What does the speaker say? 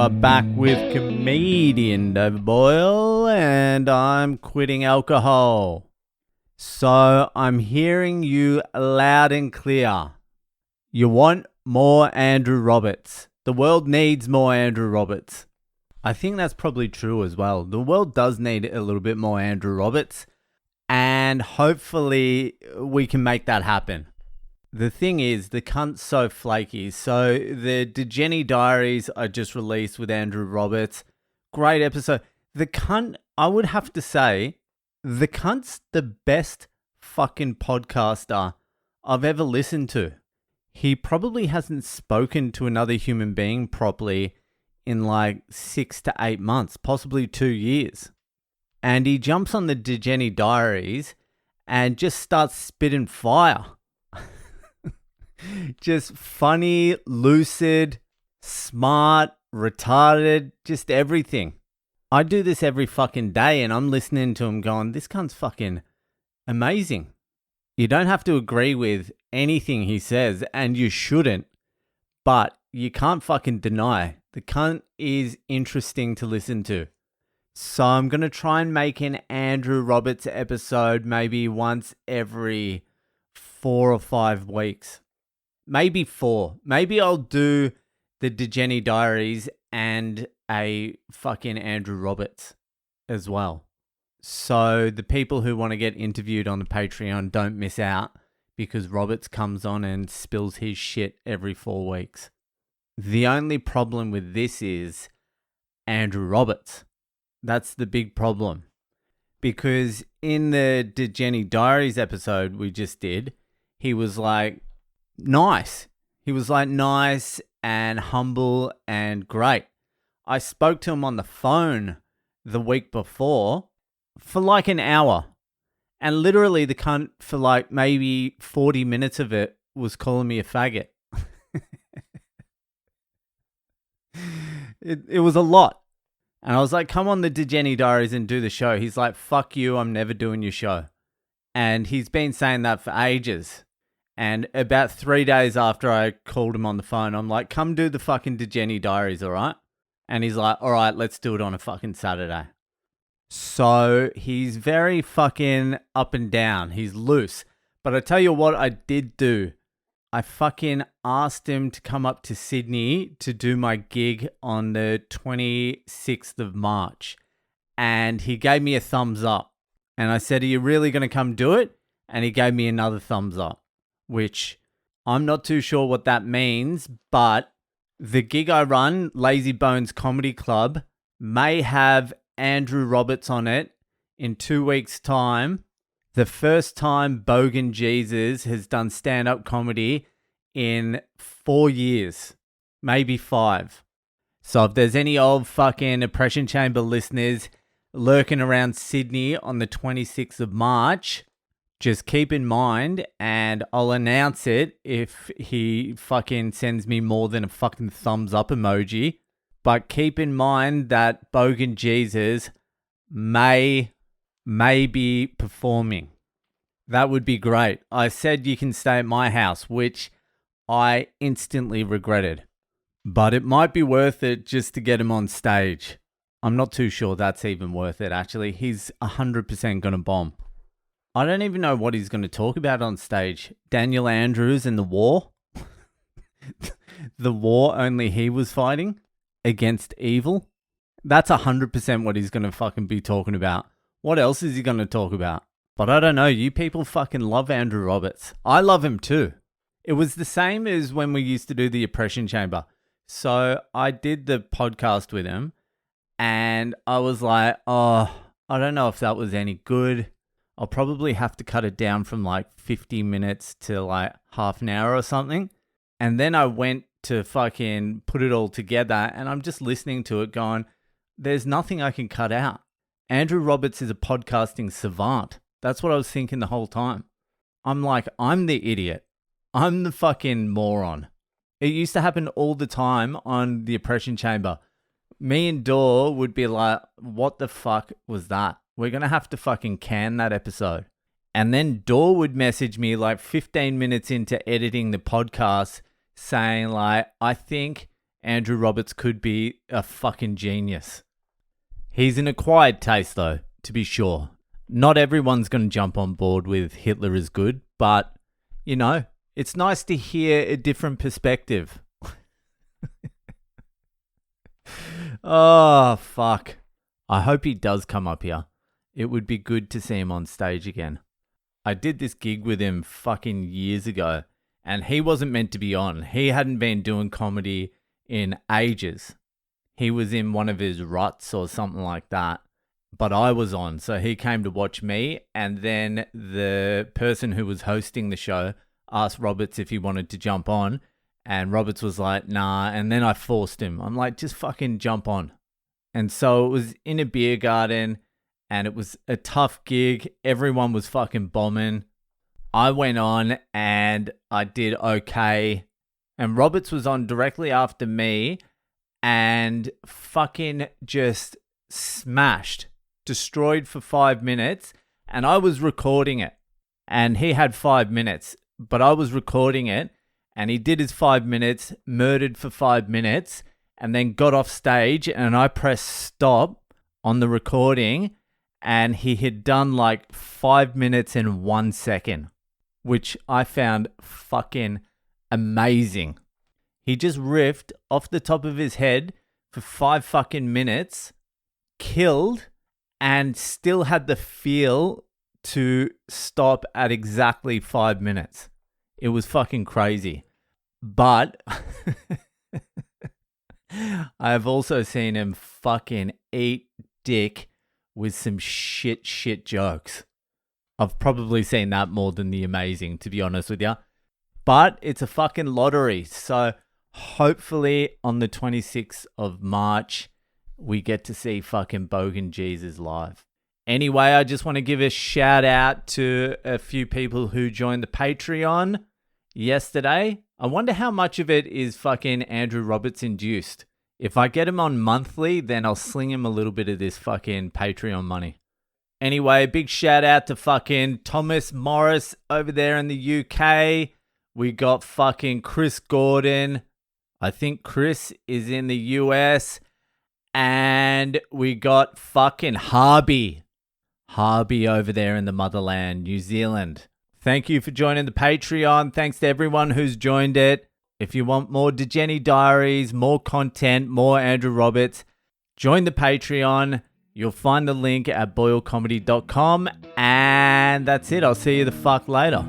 are back with comedian David Boyale, and I'm quitting alcohol. So I'm hearing you loud and clear. You want more Andrew Roberts. The world needs more Andrew Roberts. I think that's probably true as well. The world does need a little bit more Andrew Roberts, and hopefully we can make that happen. The thing is, the cunt's so flaky. So the DeGeni Diaries are just released with Andrew Roberts. Great episode. The cunt, I would have to say, the cunt's the best fucking podcaster I've ever listened to. He probably hasn't spoken to another human being properly in like 6 to 8 months, possibly 2 years. And he jumps on the DeGeni Diaries and just starts spitting fire. Just funny, lucid, smart, retarded, just everything. I do this every fucking day and I'm listening to him going, this cunt's fucking amazing. You don't have to agree with anything he says, and you shouldn't, but you can't fucking deny the cunt is interesting to listen to. So I'm going to try and make an Andrew Roberts episode maybe once every 4 or 5 weeks. Maybe 4. Maybe I'll do the DeGeni Diaries and a fucking Andrew Roberts as well. So the people who want to get interviewed on the Patreon don't miss out, because Roberts comes on and spills his shit every 4 weeks. The only problem with this is Andrew Roberts. That's the big problem. Because in the DeGeni Diaries episode we just did, he was like, nice. He was like nice and humble and great. I spoke to him on the phone the week before for like an hour. And literally the cunt for like maybe 40 minutes of it was calling me a faggot. It was a lot. And I was like, come on the DeGeni Diaries and do the show. He's like, fuck you, I'm never doing your show. And he's been saying that for ages. And about 3 days after I called him on the phone, I'm like, come do the fucking DeGeni Diaries, all right? And he's like, all right, let's do it on a fucking Saturday. So he's very fucking up and down. He's loose. But I tell you what I did do. I fucking asked him to come up to Sydney to do my gig on the 26th of March. And he gave me a thumbs up. And I said, are you really going to come do it? And he gave me another thumbs up. Which I'm not too sure what that means, but the gig I run, Lazy Bones Comedy Club, may have Andrew Roberts on it in 2 weeks' time. The first time Bogan Jesus has done stand-up comedy in 4 years, maybe 5. So if there's any old fucking Oppression Chamber listeners lurking around Sydney on the 26th of March, just keep in mind, and I'll announce it if he fucking sends me more than a fucking thumbs up emoji. But keep in mind that Bogan Jesus may be performing. That would be great. I said you can stay at my house, which I instantly regretted. But it might be worth it just to get him on stage. I'm not too sure that's even worth it, actually. He's 100% going to bomb. I don't even know what he's going to talk about on stage. Daniel Andrews and the war? The war only he was fighting against evil? That's 100% what he's going to fucking be talking about. What else is he going to talk about? But I don't know. You people fucking love Andrew Roberts. I love him too. It was the same as when we used to do the Oppression Chamber. So I did the podcast with him and I was like, oh, I don't know if that was any good. I'll probably have to cut it down from like 50 minutes to like half an hour or something. And then I went to fucking put it all together and I'm just listening to it going, there's nothing I can cut out. Andrew Roberts is a podcasting savant. That's what I was thinking the whole time. I'm like, I'm the idiot. I'm the fucking moron. It used to happen all the time on the Oppression Chamber. Me and Dor would be like, what the fuck was that? We're going to have to fucking can that episode. And then Dor would message me like 15 minutes into editing the podcast saying like, I think Andrew Roberts could be a fucking genius. He's an acquired taste, though, to be sure. Not everyone's going to jump on board with Hitler is good, but, you know, it's nice to hear a different perspective. Oh, fuck. I hope he does come up here. It would be good to see him on stage again. I did this gig with him fucking years ago, and he wasn't meant to be on. He hadn't been doing comedy in ages. He was in one of his ruts or something like that, but I was on, so he came to watch me, and then the person who was hosting the show asked Roberts if he wanted to jump on, and Roberts was like, nah, and then I forced him. I'm like, just fucking jump on. And so it was in a beer garden, and it was a tough gig. Everyone was fucking bombing. I went on and I did okay. And Roberts was on directly after me and fucking just smashed, destroyed for 5 minutes. And I was recording it. And he had 5 minutes, but I was recording it. And he did his 5 minutes, murdered for 5 minutes, and then got off stage. And I pressed stop on the recording. And he had done like 5 minutes and 1 second, which I found fucking amazing. He just riffed off the top of his head for 5 fucking minutes, killed, and still had the feel to stop at exactly 5 minutes. It was fucking crazy. But I've also seen him fucking eat dick with some shit jokes. I've probably seen that more than the amazing, to be honest with you. But it's a fucking lottery. So hopefully on the 26th of March, we get to see fucking Bogan Jesus live. Anyway, I just want to give a shout out to a few people who joined the Patreon yesterday. I wonder how much of it is fucking Andrew Roberts induced. If I get him on monthly, then I'll sling him a little bit of this fucking Patreon money. Anyway, big shout out to fucking Thomas Morris over there in the UK. We got fucking Chris Gordon. I think Chris is in the US. And we got fucking Harvey over there in the motherland, New Zealand. Thank you for joining the Patreon. Thanks to everyone who's joined it. If you want more Degenny Diaries, more content, more Andrew Roberts, join the Patreon. You'll find the link at boyalecomedy.com. And that's it. I'll see you the fuck later.